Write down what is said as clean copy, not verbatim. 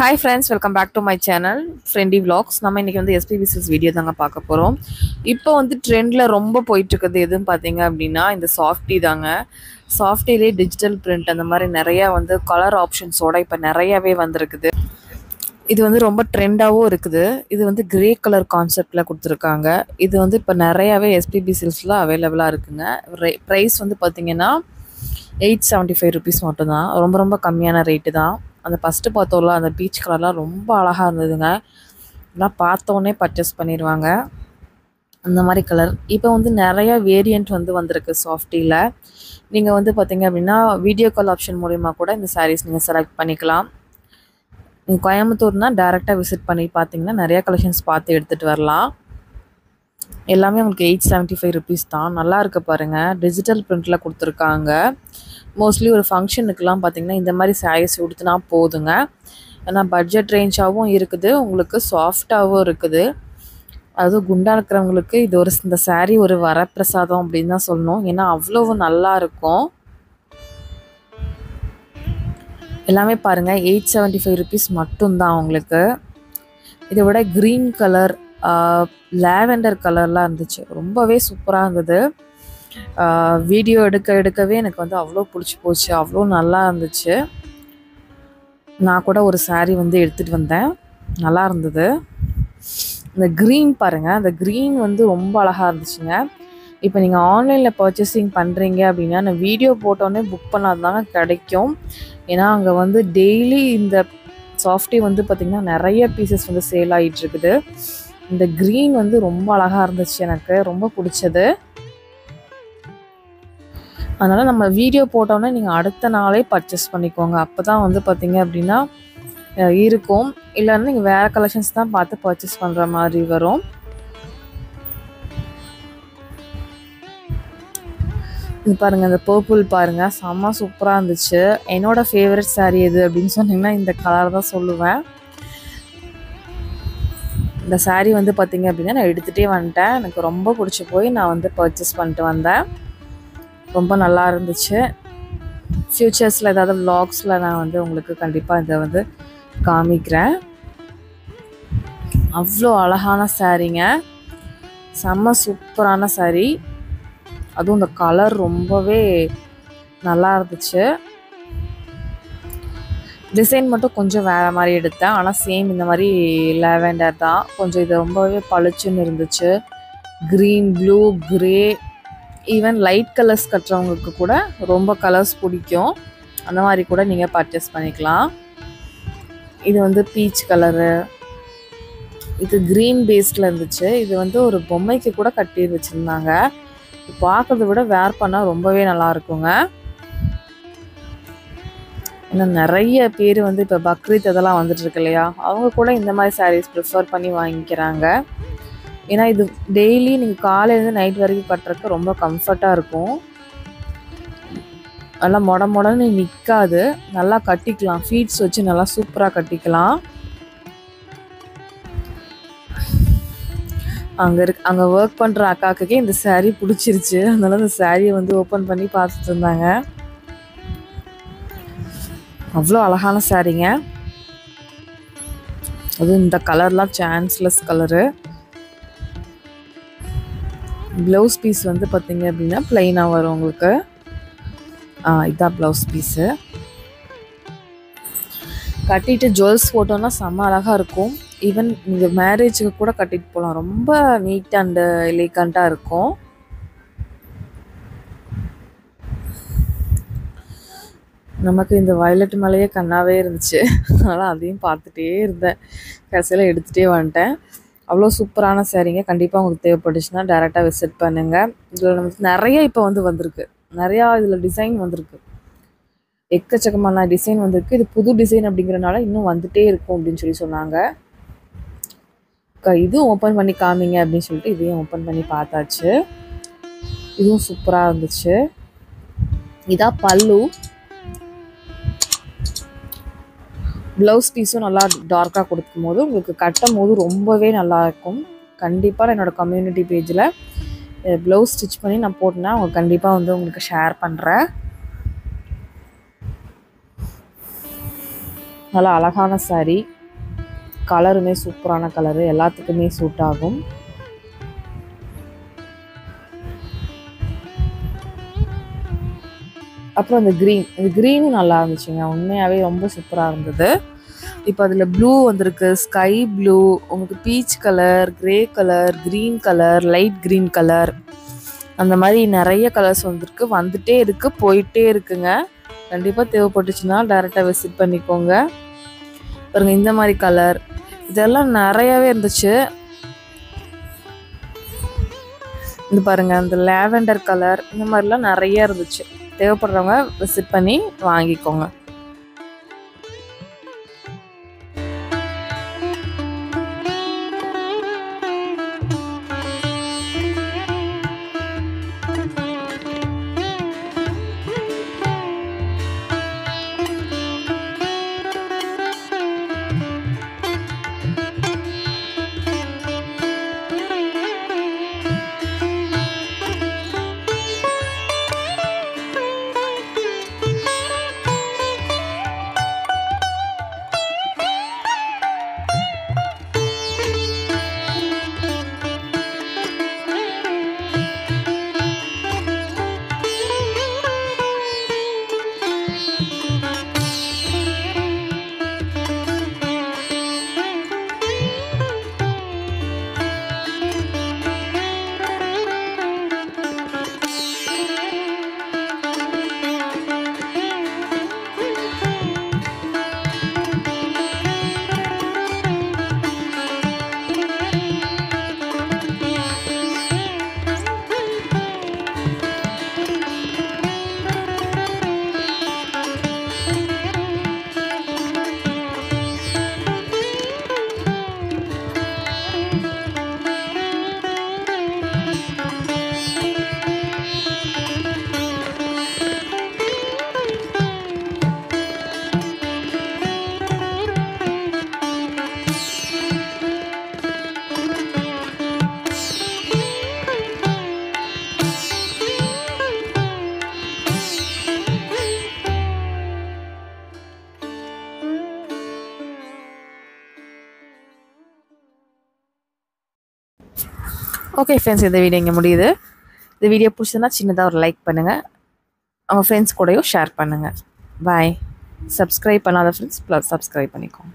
Hi friends, welcome back to my channel Friendly Vlogs. நம்ம இன்னைக்கு வந்து SPB Silks வீடியோ தாங்க பார்க்க போறோம். இப்போ வந்து ட்ரெண்ட்ல ரொம்ப போயிட்டு இருக்குது எதுன்னு பாத்தீங்க அப்படினா இந்த சாஃப்டி தாங்க. சாஃப்டிலே டிஜிட்டல் பிரிண்ட் அந்த மாதிரி நிறைய வந்து கலர் ஆப்ஷன்ஸோட இப்போ நிறையவே வந்திருக்குது. இது வந்து ரொம்ப ட்ரெண்டாவும் இருக்குது. இது வந்து கிரே கலர் கான்செப்ட்ல கொடுத்திருக்காங்க. இது வந்து இப்போ நிறையவே SPB Silksல அவேலபிளா இருக்குங்க. பிரைஸ் வந்து பாத்தீங்கன்னா 875 rupees மட்டும் தான். ரொம்ப கம்மியான ரேட் தான். அந்த ஃபர்ஸ்ட் பார்த்தோம்ல அந்த பீச் கலர்லாம் ரொம்ப அழகா இருந்ததுங்க. எல்லாம் பார்த்தோன்னே பர்ச்சேஸ் பண்ணிடுவாங்க அந்த மாதிரி கலர். இப்போ வந்து நிறைய வேரியண்ட் வந்து வந்திருக்கு சாஃப்டியில். நீங்கள் வந்து பார்த்தீங்க அப்படின்னா வீடியோ கால் ஆப்ஷன் மூலிமா கூட இந்த சாரீஸ் நீங்கள் செலக்ட் பண்ணிக்கலாம். நீங்கள் கோயம்புத்தூர்னா டேரெக்டாக விசிட் பண்ணி பார்த்தீங்கன்னா நிறைய கலெக்ஷன்ஸ் பார்த்து எடுத்துகிட்டு வரலாம். எல்லாமே உங்களுக்கு 875 rupees தான். நல்லா இருக்கு பாருங்கள். டிஜிட்டல் பிரிண்டில் கொடுத்துருக்காங்க. மோஸ்ட்லி ஒரு ஃபங்க்ஷனுக்குலாம் பார்த்திங்கன்னா இந்த மாதிரி சாரீஸ் உடுத்தினா போதுங்க. ஏன்னா பட்ஜெட் ரேஞ்சாகவும் இருக்குது, உங்களுக்கு சாஃப்டாகவும் இருக்குது. அதுவும் குண்டாக இருக்கிறவங்களுக்கு இது இந்த சாரீ ஒரு வரப்பிரசாதம் அப்படின்னு தான் சொல்லணும். ஏன்னா அவ்வளவு நல்லா இருக்கும். எல்லாமே பாருங்கள் 875 rupees மட்டும்தான் உங்களுக்கு. இதை விட க்ரீன் கலர் லாவெண்டர் கலர்லாம் இருந்துச்சு. ரொம்பவே சூப்பராக இருந்தது. வீடியோ எடுக்கவே எனக்கு வந்து அவ்வளோ பிடிச்சி போச்சு. அவ்வளோ நல்லா இருந்துச்சு. நான் கூட ஒரு சாரீ வந்து எடுத்துகிட்டு வந்தேன். நல்லா இருந்தது. இந்த க்ரீன் பாருங்கள், அந்த க்ரீன் வந்து ரொம்ப அழகாக இருந்துச்சுங்க. இப்போ நீங்கள் ஆன்லைனில் பர்ச்சேசிங் பண்ணுறீங்க அப்படின்னா நான் வீடியோ போட்டோன்னே புக் பண்ணாதாங்க கிடைக்கும். ஏன்னா அங்கே வந்து டெய்லி இந்த சாஃப்டி வந்து பார்த்திங்கன்னா நிறைய பீசஸ் வந்து சேல் ஆகிட்டுருக்குது. இந்த க்ரீன் வந்து ரொம்ப அழகாக இருந்துச்சு, எனக்கு ரொம்ப பிடிச்சது. அதனால் நம்ம வீடியோ போட்டோன்னே நீங்கள் அடுத்த நாளே பர்ச்சேஸ் பண்ணிக்கோங்க. அப்போ தான் வந்து பார்த்திங்க அப்படின்னா இருக்கும். இல்லைன்னா நீங்கள் வேறு கலெக்ஷன்ஸ் தான் பார்த்து பர்ச்சேஸ் பண்ணுற மாதிரி வரும். இது பாருங்கள், இந்த பர்பிள் பாருங்கள், செம்ம சூப்பராக இருந்துச்சு. என்னோடய ஃபேவரட் சாரீ எது அப்படின்னு சொன்னிங்கன்னா இந்த கலர் தான் சொல்லுவேன். இந்த சாரீ வந்து பார்த்திங்க அப்படின்னா நான் எடுத்துகிட்டே வந்துட்டேன். எனக்கு ரொம்ப பிடிச்சி போய் நான் வந்து பர்ச்சேஸ் பண்ணிட்டு வந்தேன். ரொம்ப நல்லா இருந்துச்சு. ஃப்யூச்சர்ஸில் ஏதாவது விலாக்ஸில் நான் வந்து உங்களுக்கு கண்டிப்பாக இதை வந்து காமிக்கிறேன். அவ்வளோ அழகான சாரீங்க, செம்ம சூப்பரான சாரீ. அதுவும் இந்த கலர் ரொம்பவே நல்லா இருந்துச்சு. டிசைன் மட்டும் கொஞ்சம் வேறு மாதிரி எடுத்தேன். ஆனால் சேம் இந்த மாதிரி லாவெண்டர் தான். கொஞ்சம் இது ரொம்பவே பளிச்சுன்னு இருந்துச்சு. Green, blue, grey, even light colours கட்டுறவங்களுக்கு கூட ரொம்ப கலர்ஸ் பிடிக்கும். அந்த மாதிரி கூட நீங்கள் பர்ச்சேஸ் பண்ணிக்கலாம். இது வந்து பீச் கலரு, இது க்ரீன் பேஸில் இருந்துச்சு. இது வந்து ஒரு பொம்மைக்கு கூட கட்டி வச்சுருந்தாங்க. பார்க்குறத விட வேர் பண்ணால் ரொம்பவே நல்லா இருக்குங்க. இன்னும் நிறைய பேர் வந்து இப்போ பக்ரீத் இதெல்லாம் வந்துட்டுருக்கு இல்லையா, அவங்க கூட இந்த மாதிரி சாரீஸ் ப்ரிஃபர் பண்ணி வாங்கிக்கிறாங்க. ஏன்னா இது டெய்லி நீங்கள் காலையிலேருந்து நைட் வரைக்கும் கட்டுறதுக்கு ரொம்ப கம்ஃபர்ட்டாக இருக்கும். நல்லா மொடன்னு நிற்காது, நல்லா கட்டிக்கலாம். ஃபீட்ஸ் வச்சு நல்லா சூப்பராக கட்டிக்கலாம். அங்கே ஒர்க் பண்ணுற அக்காவுக்கே இந்த சாரீ பிடிச்சிருச்சு. அதனால இந்த சாரியை வந்து ஓப்பன் பண்ணி பார்த்துட்டு இருந்தாங்க. அவ்வளோ அழகான சாரீங்க. அதுவும் இந்த கலர்லாம் சான்ஸ்லெஸ் கலரு. ப்ளவுஸ் பீஸ் வந்து பார்த்திங்க அப்படின்னா ப்ளைனாக வரும் உங்களுக்கு. இதுதான் ப்ளவுஸ் பீஸு. கட்டிட்டு ஜுவல்ஸ் போட்டோன்னா செம்ம அழகாக இருக்கும். ஈவன் நீங்கள் மேரேஜுக்கு கூட கட்டிட்டு போகலாம். ரொம்ப நீட் அண்டு எலிகண்ட்டாக இருக்கும். நமக்கு இந்த வயலட் மேலேயே கண்ணாவே இருந்துச்சு. அதனால் அதையும் பார்த்துட்டே இருந்தேன். கடைசியில் எடுத்துகிட்டே வந்துட்டேன். அவ்வளோ சூப்பரான சாரீங்க. கண்டிப்பாக உங்களுக்கு தேவைப்பட்டுச்சுன்னா டேரெக்டாக விசிட் பண்ணுங்கள். இதில் நமக்கு நிறைய இப்போ வந்து வந்திருக்கு. நிறையா இதில் டிசைன் வந்திருக்கு. எக்கச்சக்கமான டிசைன் வந்திருக்கு. இது புது டிசைன் அப்படிங்கிறனால இன்னும் வந்துகிட்டே இருக்கும் அப்படின்னு சொன்னாங்க. இதுவும் ஓப்பன் பண்ணி காமிங்க அப்படின்னு சொல்லிட்டு இதையும் ஓப்பன் பண்ணி பார்த்தாச்சு. இதுவும் சூப்பராக இருந்துச்சு. இதான் பல்லு. ப்ளவுஸ் பீஸும் நல்லா டார்க்காக கொடுக்கும் போது உங்களுக்கு கட்டும் போது ரொம்பவே நல்லாயிருக்கும். கண்டிப்பாக என்னோடய கம்யூனிட்டி பேஜில் ப்ளவுஸ் ஸ்டிச் பண்ணி நான் போட்டேன்னா அவங்க கண்டிப்பாக வந்து உங்களுக்கு ஷேர் பண்ணுறேன். நல்லா அழகான சாரீ. கலருமே சூப்பரான கலரு, எல்லாத்துக்குமே சூட் ஆகும். அப்புறம் இந்த க்ரீனும் நல்லா இருந்துச்சுங்க, உண்மையாகவே ரொம்ப சூப்பராக இருந்தது. இப்போ அதில் ப்ளூ வந்திருக்கு, ஸ்கை ப்ளூ, உங்களுக்கு peach colour, grey colour, green colour, light green colour, அந்த மாதிரி நிறைய கலர்ஸ் வந்துட்டே இருக்குது, போயிட்டே இருக்குங்க. கண்டிப்பாக தேவைப்பட்டுச்சுன்னா டைரெக்டாக விசிட் பண்ணிக்கோங்க. பாருங்க இந்த மாதிரி கலர் இதெல்லாம் நிறையாவே இருந்துச்சு. இது பாருங்க அந்த லாவெண்டர் கலர், இந்த மாதிரிலாம் நிறைய இருந்துச்சு. தேவைப்படுறவங்க விசிட் பண்ணி வாங்கிக்கோங்க. ஓகே ஃப்ரெண்ட்ஸ், இந்த வீடியோ இங்கே முடியுது. இந்த வீடியோ பிடிச்சதுன்னா சின்னதாக ஒரு லைக் பண்ணுங்கள், அவங்க ஃப்ரெண்ட்ஸ் கூடயும் ஷேர் பண்ணுங்கள். பாய். சப்ஸ்கிரைப் பண்ணாத ஃப்ரெண்ட்ஸ் ப்ளஸ் சப்ஸ்கிரைப் பண்ணிக்கோங்க.